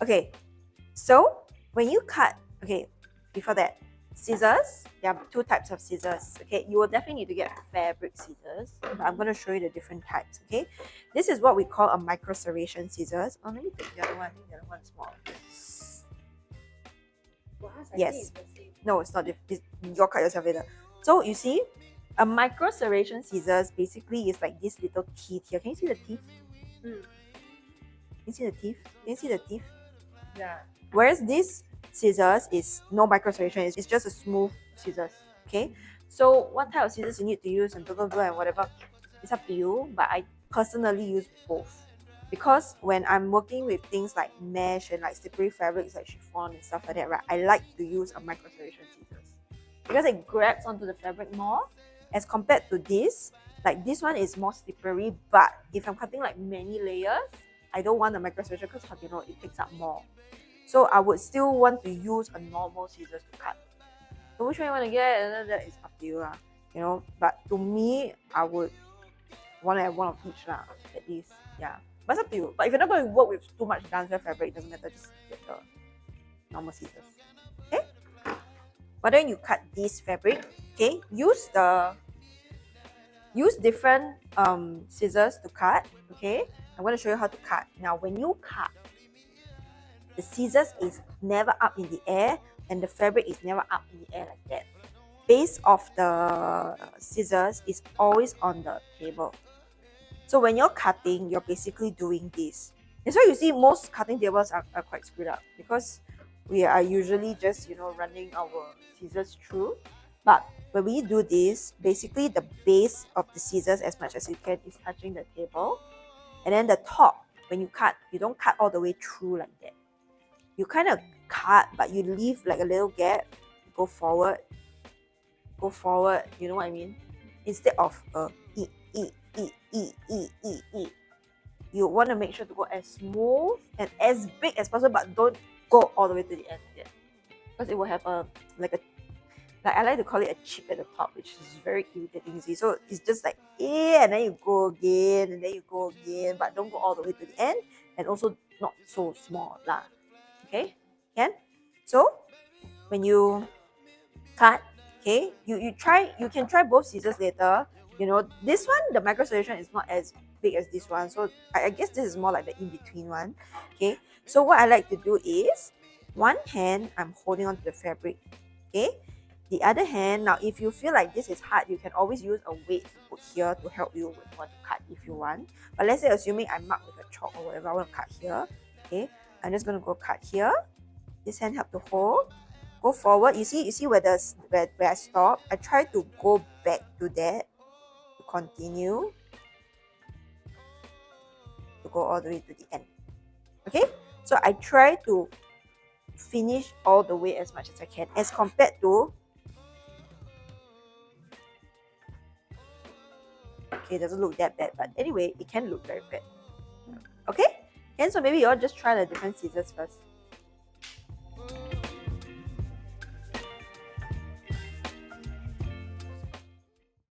Okay, so when you cut, okay, before that, scissors, there are two types of scissors. Okay, you will definitely need to get fabric scissors, but I'm going to show you the different types. Okay, this is what we call a micro serration scissors. Oh, let me take the other one. I think the other one is small. Yes. No, it's not. You'll cut yourself later. So you see, a micro serration scissors basically is like this little teeth here. Can you see the teeth? Can you see the teeth? Can you see the teeth? Yeah. Whereas this scissors is no micro serration. It's just a smooth scissors. Okay. So what type of scissors you need to use and blah blah blah and whatever, it's up to you. But I personally use both. Because when I'm working with things like mesh and like slippery fabrics like chiffon and stuff like that, right, I like to use a micro serration scissors because it grabs onto the fabric more as compared to this. Like this one is more slippery, but if I'm cutting like many layers, I don't want a micro serration because you know it takes up more. So I would still want to use a normal scissors to cut. So which one you want to get, and that is up to you, you know. But to me, I would want to have one of each, at least. Yeah. But it's up to you. But if you're not going to work with too much dancer fabric, it doesn't matter, just get the normal scissors. Okay? But then you cut this fabric, okay? Use different scissors to cut, okay? I'm going to show you how to cut. Now, when you cut, the scissors is never up in the air and the fabric is never up in the air like that. Base of the scissors is always on the table. So when you're cutting, you're basically doing this. That's why you see most cutting tables are quite screwed up because we are usually just, you know, running our scissors through. But when we do this, basically the base of the scissors as much as you can is touching the table. And then the top, when you cut, you don't cut all the way through like that. You kind of cut, but you leave like a little gap, go forward, you know what I mean? Instead of you want to make sure to go as smooth and as big as possible, but don't go all the way to the end yet, because it will have a like I like to call it a chip at the top, which is very irritating. You see, so it's just like and then you go again, and then you go again, but don't go all the way to the end, and also not so small lah. Okay, can? So when you cut, okay, you can try both scissors later. You know, this one, the micro serration is not as big as this one, so I guess this is more like the in-between one. Okay, so what I like to do is one hand I'm holding onto the fabric, okay, the other hand, now if you feel like this is hard, you can always use a weight to put here to help you with what to cut if you want. But let's say assuming I mark with a chalk or whatever, I want to cut here, okay, I'm just going to go cut here. This hand help to hold, go forward. You see where I stop, I try to go back to that, to continue, to go all the way to the end. Okay, so I try to finish all the way as much as I can, as compared to, okay, it doesn't look that bad, but anyway, it can look very bad. Okay, and so maybe you all just try the different scissors first.